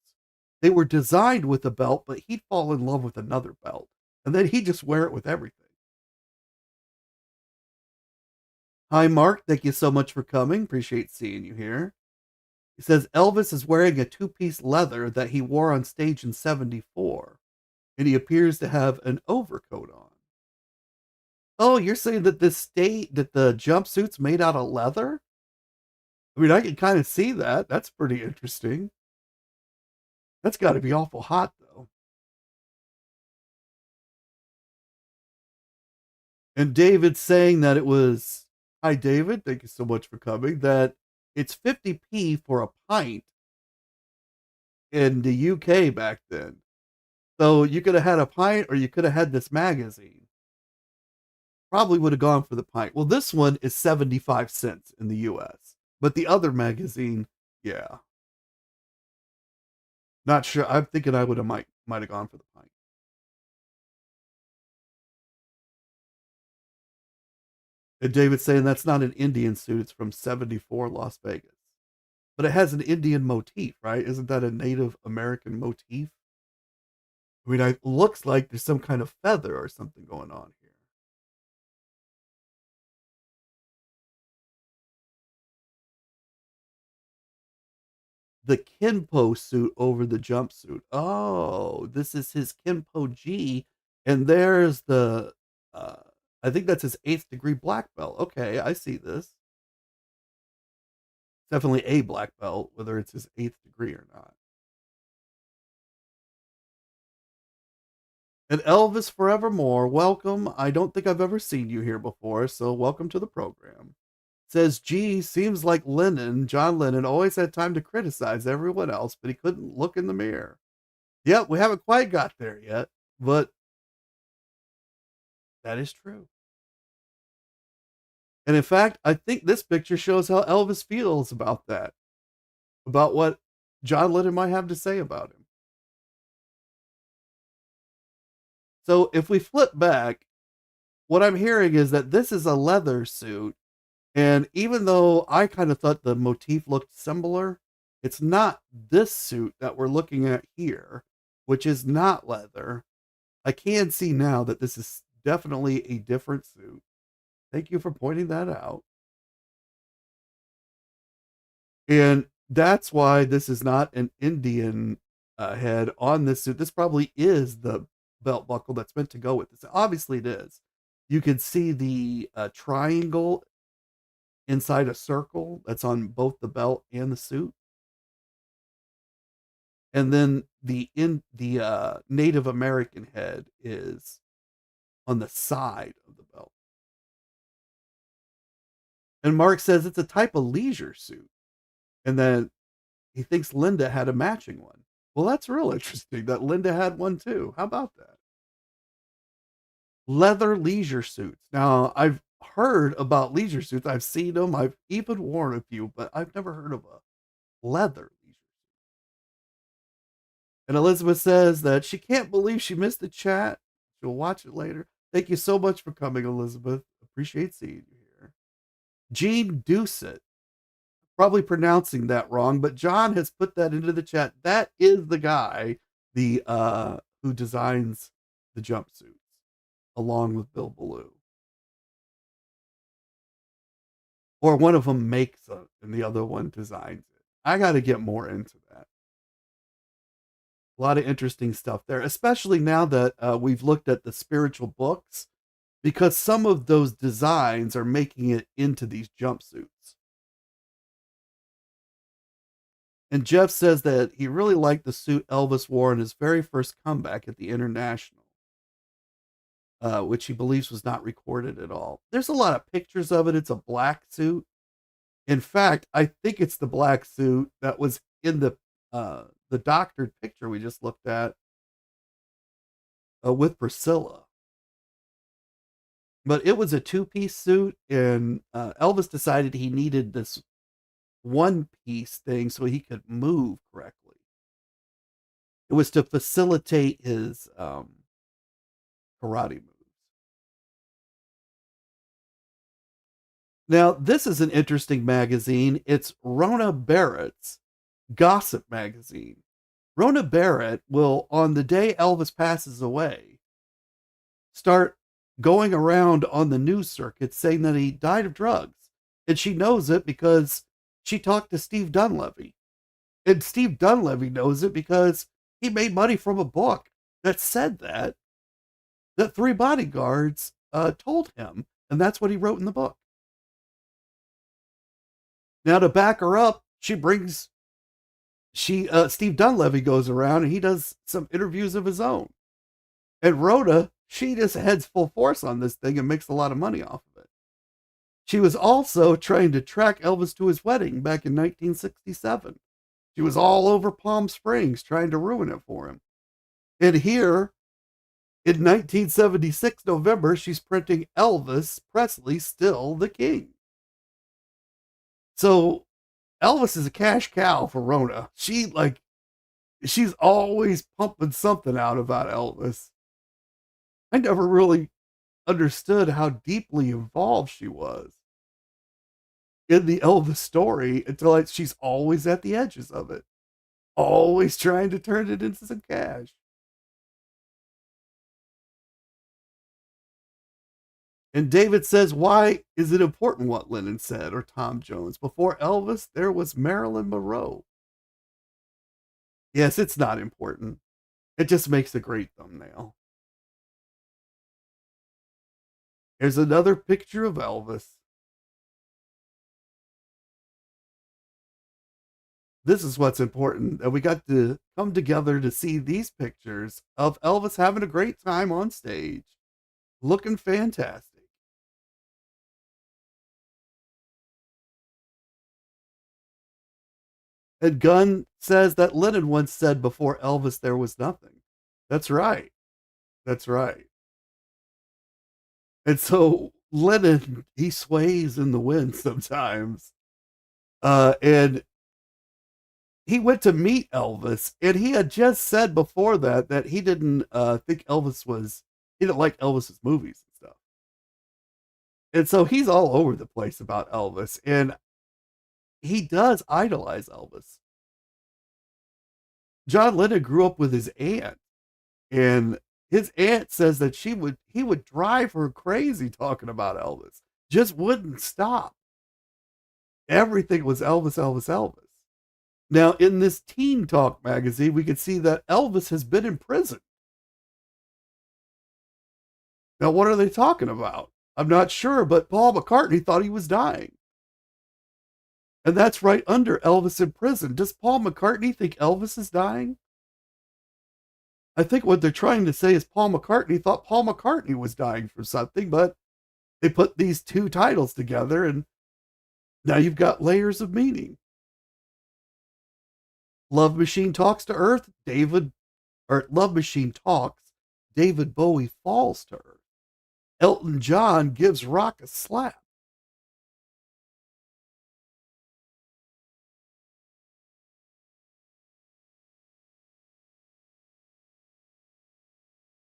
They were designed with a belt, but he'd fall in love with another belt, and then he'd just wear it with everything. Hi, Mark. Thank you so much for coming. Appreciate seeing you here. He says Elvis is wearing a two-piece leather that he wore on stage in 74, and he appears to have an overcoat on. Oh, you're saying that that the jumpsuit's made out of leather? I mean, I can kind of see that. That's pretty interesting. That's got to be awful hot, though. And David's saying that it was, hi, David, thank you so much for coming, that it's 50p for a pint in the UK back then. So you could have had a pint or you could have had this magazine. Probably would have gone for the pint. Well, this one is 75 cents in the US, but the other magazine, yeah. Not sure. I'm thinking I would have might have gone for the pint. And David's saying that's not an Indian suit. It's from 74 Las Vegas. But it has an Indian motif, right? Isn't that a Native American motif? I mean, it looks like there's some kind of feather or something going on here. The Kinpo suit over the jumpsuit. Oh, this is his Kinpo G. And there's the, uh, I think that's his 8th degree black belt. Okay, I see this. Definitely a black belt, whether it's his 8th degree or not. And Elvis Forevermore, welcome. I don't think I've ever seen you here before, so welcome to the program. Says, gee, seems like Lennon, John Lennon, always had time to criticize everyone else, but he couldn't look in the mirror. Yep, we haven't quite got there yet, but that is true. And in fact, I think this picture shows how Elvis feels about that, about what John Lennon might have to say about him. So if we flip back, what I'm hearing is that this is a leather suit. And even though I kind of thought the motif looked similar, it's not this suit that we're looking at here, which is not leather. I can see now that this is definitely a different suit. Thank you for pointing that out. And that's why this is not an Indian head on this suit. This probably is the belt buckle that's meant to go with this. Obviously, it is. You can see the triangle inside a circle that's on both the belt and the suit. And then the Native American head is on the side of the belt. And Mark says it's a type of leisure suit. And then he thinks Linda had a matching one. Well, that's real interesting that Linda had one too. How about that? Leather leisure suits. Now, I've heard about leisure suits. I've seen them. I've even worn a few, but I've never heard of a leather leisure suit. And Elizabeth says that she can't believe she missed the chat. She'll watch it later. Thank you so much for coming, Elizabeth. Appreciate seeing you here. Jean Doucet. Probably pronouncing that wrong, but John has put that into the chat. That is the guy, the who designs the jumpsuits, along with Bill Ballou. Or one of them makes it, and the other one designs it. I got to get more into that. A lot of interesting stuff there, especially now that we've looked at the spiritual books, because some of those designs are making it into these jumpsuits. And Jeff says that he really liked the suit Elvis wore in his very first comeback at the International, which he believes was not recorded at all. There's a lot of pictures of it. It's a black suit. In fact, I think it's the black suit that was in the doctored picture we just looked at with Priscilla. But it was a two-piece suit, and Elvis decided he needed this one-piece thing so he could move correctly. It was to facilitate his karate moves. Now, this is an interesting magazine. It's Rona Barrett's Gossip magazine. Rona Barrett will, on the day Elvis passes away, start going around on the news circuit saying that he died of drugs. And she knows it because she talked to Steve Dunleavy. And Steve Dunleavy knows it because he made money from a book that said that Three Bodyguards told him. And that's what he wrote in the book. Now, to back her up, she Steve Dunleavy goes around and he does some interviews of his own. And Rhoda, she just heads full force on this thing and makes a lot of money off of it. She was also trying to track Elvis to his wedding back in 1967. She was all over Palm Springs trying to ruin it for him. And here in 1976 November, she's printing Elvis Presley Still the King. So Elvis is a cash cow for Rona. She's always pumping something out about Elvis. I never really understood how deeply involved she was in the Elvis story until she's always at the edges of it, always trying to turn it into some cash. And David says, why is it important what Lennon said or Tom Jones? Before Elvis, there was Marilyn Monroe. Yes, it's not important. It just makes a great thumbnail. Here's another picture of Elvis. This is what's important. And we got to come together to see these pictures of Elvis having a great time on stage, looking fantastic. And Gunn says that Lennon once said, before Elvis, there was nothing. That's right. That's right. And so Lennon, he sways in the wind sometimes. And he went to meet Elvis, and he had just said before that he didn't think he didn't like Elvis's movies and stuff. And so he's all over the place about Elvis, and he does idolize Elvis. John Lennon grew up with his aunt, and his aunt says that he would drive her crazy talking about Elvis. Just wouldn't stop. Everything was Elvis, Elvis, Elvis. Now, in this Teen Talk magazine, we can see that Elvis has been in prison. Now, what are they talking about? I'm not sure, but Paul McCartney thought he was dying. And that's right under Elvis in prison. Does Paul McCartney think Elvis is dying? I think what they're trying to say is Paul McCartney thought Paul McCartney was dying from something, but they put these two titles together, and now you've got layers of meaning. Love Machine talks to Earth, Love Machine talks, David Bowie falls to Earth. Elton John gives rock a slap.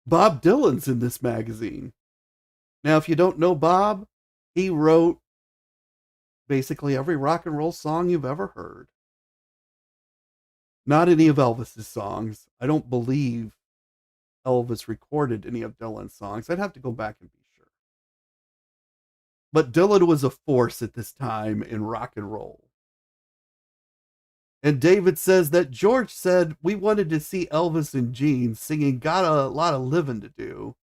Bob Dylan's in this magazine. Now, if you don't know Bob, he wrote basically every rock and roll song you've ever heard. Not any of Elvis's songs. I don't believe Elvis recorded any of Dylan's songs. I'd have to go back and be sure. But Dylan was a force at this time in rock and roll. And David says that George said, we wanted to see Elvis in jeans singing Got a Lot of Living to Do.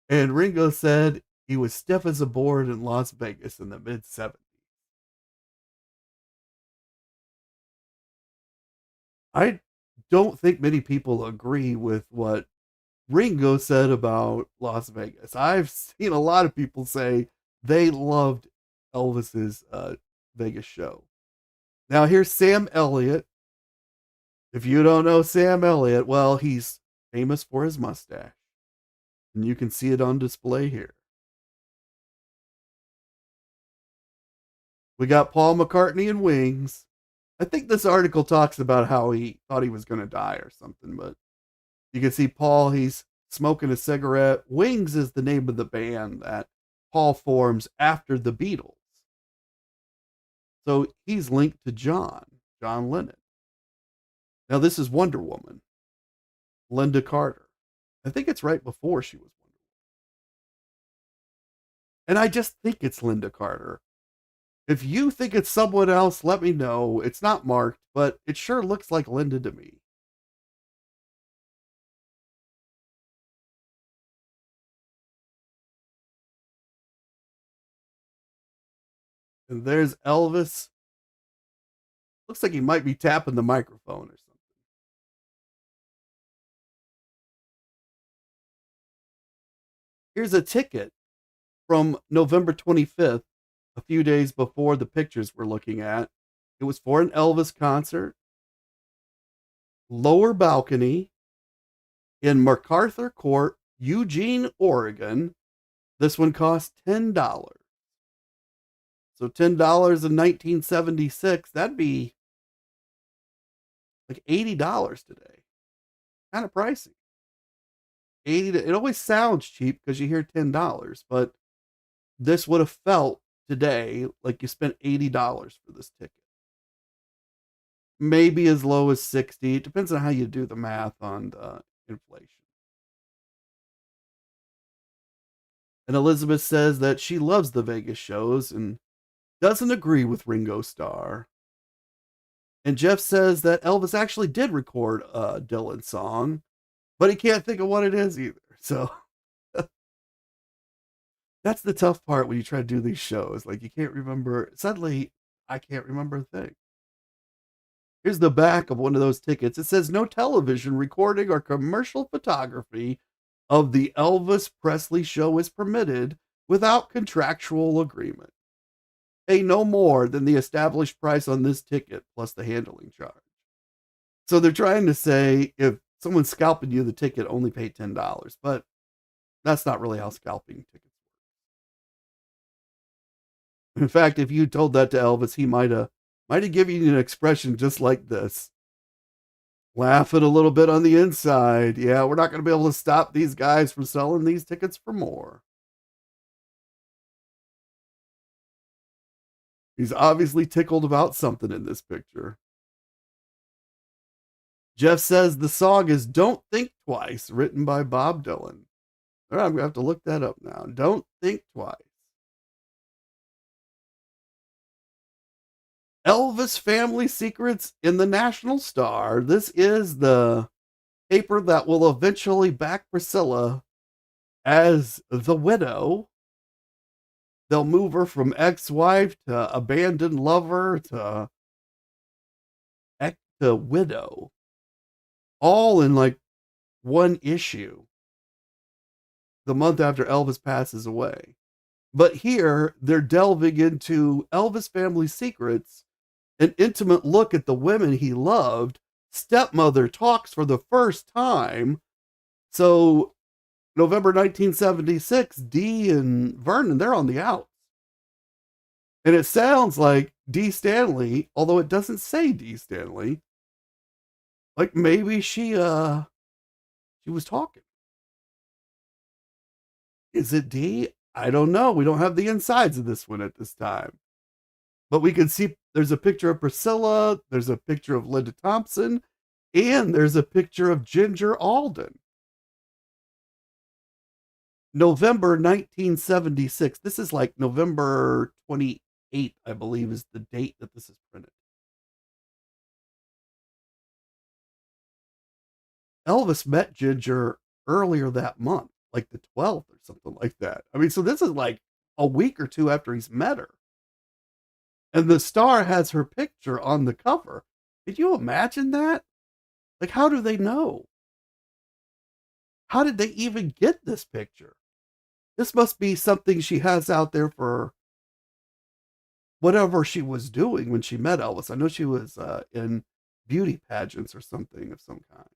And Ringo said he was stiff as a board in Las Vegas in the mid-70s. I don't think many people agree with what Ringo said about Las Vegas. I've seen a lot of people say they loved Elvis's Vegas show. Now here's Sam Elliott. If you don't know Sam Elliott, well, he's famous for his mustache. And you can see it on display here. We got Paul McCartney and Wings. I think this article talks about how he thought he was going to die or something, but you can see Paul, he's smoking a cigarette. Wings is the name of the band that Paul forms after the Beatles. So he's linked to John Lennon. Now this is Wonder Woman, Linda Carter. I think it's right before she was Wonder Woman. And I just think it's Linda Carter. If you think it's someone else, let me know. It's not marked, but it sure looks like Linda to me. And there's Elvis Looks like he might be tapping the microphone or something. Here's a ticket from November 25th, a few days before the pictures we're looking at. It was for an Elvis concert, lower balcony in MacArthur Court, Eugene, Oregon. This one cost $10. So $10 in 1976, that'd be like $80 today. Kind of pricey. It always sounds cheap because you hear $10, but this would have felt today like you spent $80 for this ticket. Maybe as low as 60. It depends on how you do the math on the inflation. And Elizabeth says that she loves the Vegas shows and doesn't agree with Ringo Starr. And Jeff says that Elvis actually did record a Dylan song, but he can't think of what it is either. So that's the tough part when you try to do these shows. Like, you can't remember. Suddenly, I can't remember a thing. Here's the back of one of those tickets. It says no television recording or commercial photography of the Elvis Presley show is permitted without contractual agreement. Pay no more than the established price on this ticket plus the handling charge. So they're trying to say if someone's scalping you the ticket, only pay $10, but that's not really how scalping tickets work. In fact, if you told that to Elvis, he might have given you an expression just like this. Laughing a little bit on the inside. Yeah, we're not going to be able to stop these guys from selling these tickets for more. He's obviously tickled about something in this picture. Jeff says the song is Don't Think Twice, written by Bob Dylan. All right, I'm going to have to look that up now. Don't Think Twice. Elvis Family Secrets in the National Star. This is the paper that will eventually back Priscilla as the widow. They'll move her from ex-wife to abandoned lover to widow. All in like one issue. The month after Elvis passes away. But here, they're delving into Elvis Family Secrets, an intimate look at the women he loved. Stepmother talks for the first time. So November 1976, Dee and Vernon, they're on the outs. And it sounds like Dee Stanley, although it doesn't say Dee Stanley, like maybe she was talking. Is it Dee? I don't know. We don't have the insides of this one at this time. But we can see there's a picture of Priscilla, there's a picture of Linda Thompson, and there's a picture of Ginger Alden. November 1976. This is like November 28th, I believe, is the date that this is printed. Elvis met Ginger earlier that month, like the 12th or something like that. I mean, so this is like a week or two after he's met her. And the Star has her picture on the cover. Could you imagine that? Like, how do they know? How did they even get this picture? This must be something she has out there for whatever she was doing when she met Elvis. I know she was in beauty pageants or something of some kind.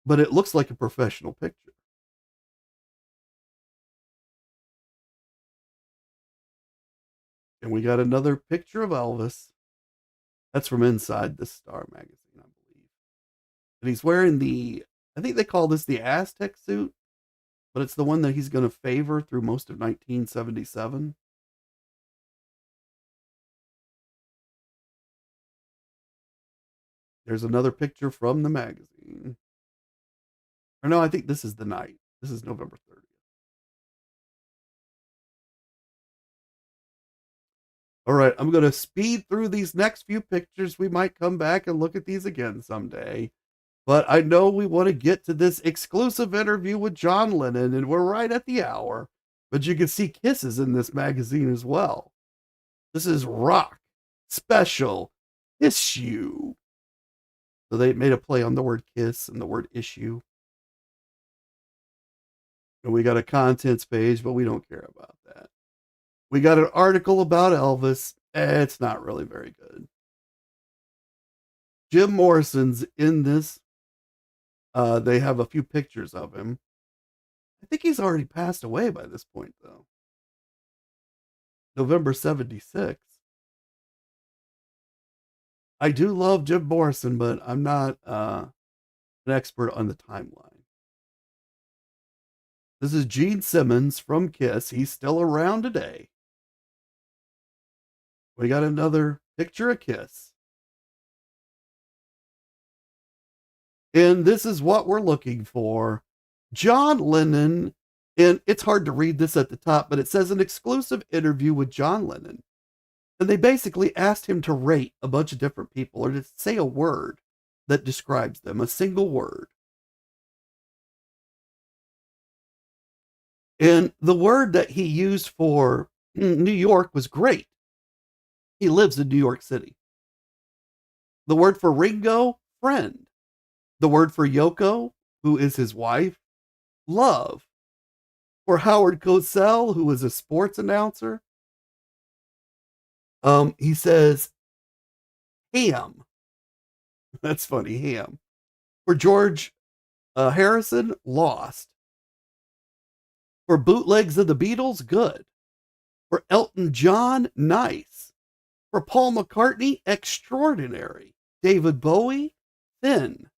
But it looks like a professional picture. And we got another picture of Elvis. That's from inside the Star magazine, I believe. And he's wearing I think they call this the Aztec suit, but it's the one that he's going to favor through most of 1977. There's another picture from the magazine. Or no, I think this is the night. This is November 30th. All right, I'm going to speed through these next few pictures. We might come back and look at these again someday. But I know we want to get to this exclusive interview with John Lennon, and we're right at the hour. But you can see kisses in this magazine as well. This is rock special issue. So they made a play on the word kiss and the word issue. And we got a contents page, but we don't care about that. We got an article about Elvis. It's not really very good. Jim Morrison's in this. They have a few pictures of him. I think he's already passed away by this point, though. November 76. I do love Jim Morrison, but I'm not an expert on the timeline. This is Gene Simmons from Kiss. He's still around today. We got another picture of Kiss. And this is what we're looking for. John Lennon, and it's hard to read this at the top, but it says an exclusive interview with John Lennon. And they basically asked him to rate a bunch of different people or to say a word that describes them, a single word. And the word that he used for New York was great. He lives in New York City. The word for Ringo, friend. The word for Yoko, who is his wife, love. For Howard Cosell, who is a sports announcer, he says ham. That's funny, ham. For George Harrison, lost. For bootlegs of the Beatles, good. For Elton John, nice. For Paul McCartney, extraordinary. David Bowie, thin.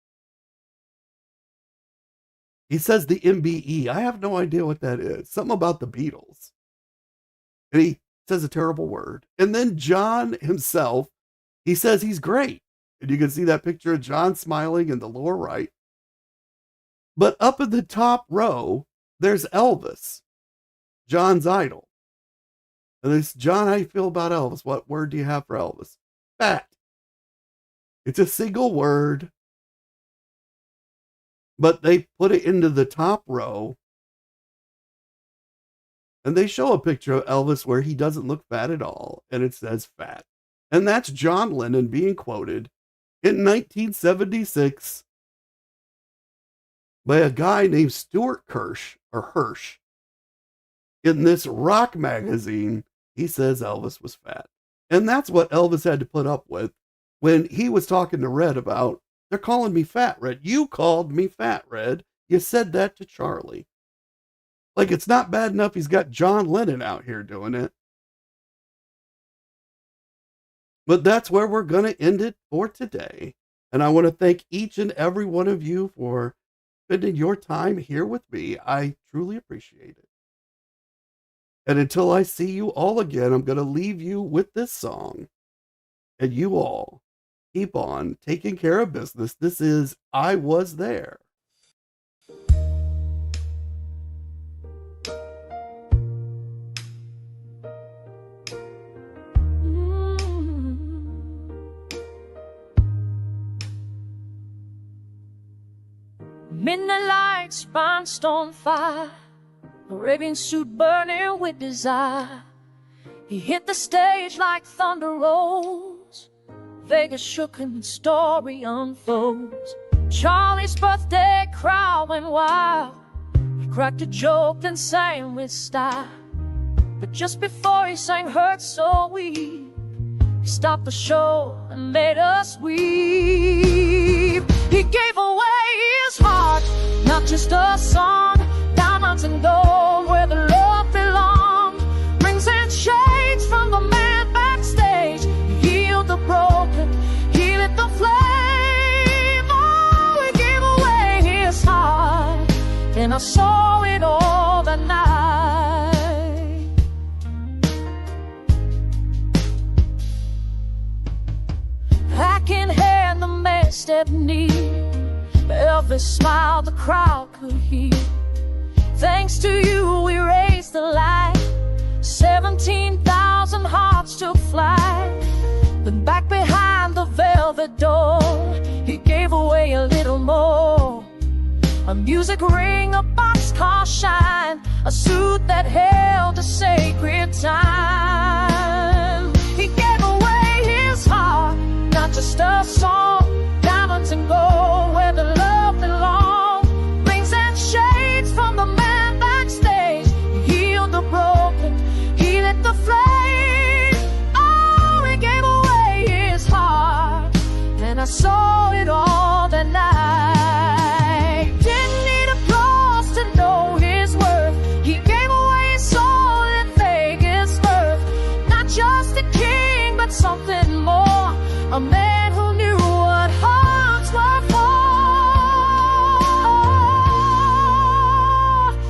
He says the MBE. I have no idea what that is. Something about the Beatles. And he says a terrible word. And then John himself, he says he's great. And you can see that picture of John smiling in the lower right. But up in the top row, there's Elvis, John's idol. And this, John, how you feel about Elvis? What word do you have for Elvis? Fat. It's a single word. But they put it into the top row. And they show a picture of Elvis where he doesn't look fat at all. And it says fat. And that's John Lennon being quoted in 1976 by a guy named Stuart Hirsch. In this rock magazine, he says Elvis was fat. And that's what Elvis had to put up with when he was talking to Red about, they're calling me Fat Red. You called me Fat Red. You said that to Charlie. Like, it's not bad enough he's got John Lennon out here doing it. But that's where we're going to end it for today. And I want to thank each and every one of you for spending your time here with me. I truly appreciate it. And until I see you all again, I'm going to leave you with this song. And you all keep on taking care of business. This is I Was There. Midnight lights, rhinestone fire, Arabian suit burning with desire. He hit the stage like thunder rolls, Vegas shook and the story unfolds. Charlie's birthday crowd went wild. He cracked a joke and sang with style. But just before he sang Hurt So Weak, he stopped the show and made us weep. He gave away his heart, not just a song. Diamonds and gold where the love belonged. Rings and shades from the man backstage. He healed the broken, he lit the flame. Oh, he gave away his heart, and I saw it all that night. I can hear the man step near. Elvis smiled, the crowd could hear. Thanks to you, we raised the light. 17,000 hearts took flight. Then back behind the velvet door, he gave away a little more. A music ring, a boxcar shine, a suit that held a sacred time. something more, a man who knew what hearts were for.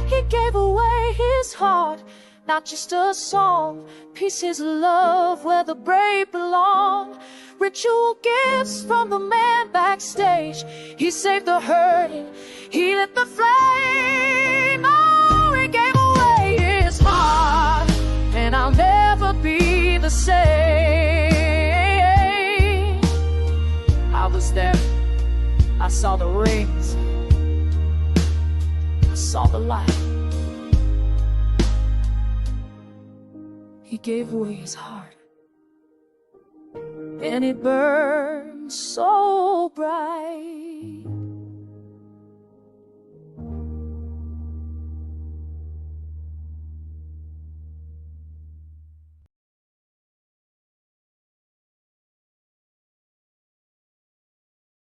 He gave away his heart, not just a song, pieces of love where the brave belong. Ritual gifts from the man backstage. He saved the hurting, he lit the flame. Oh, he gave away his heart, and I'll never be the same. I was there, I saw the rings, I saw the light. He gave away his heart, and it burned so bright.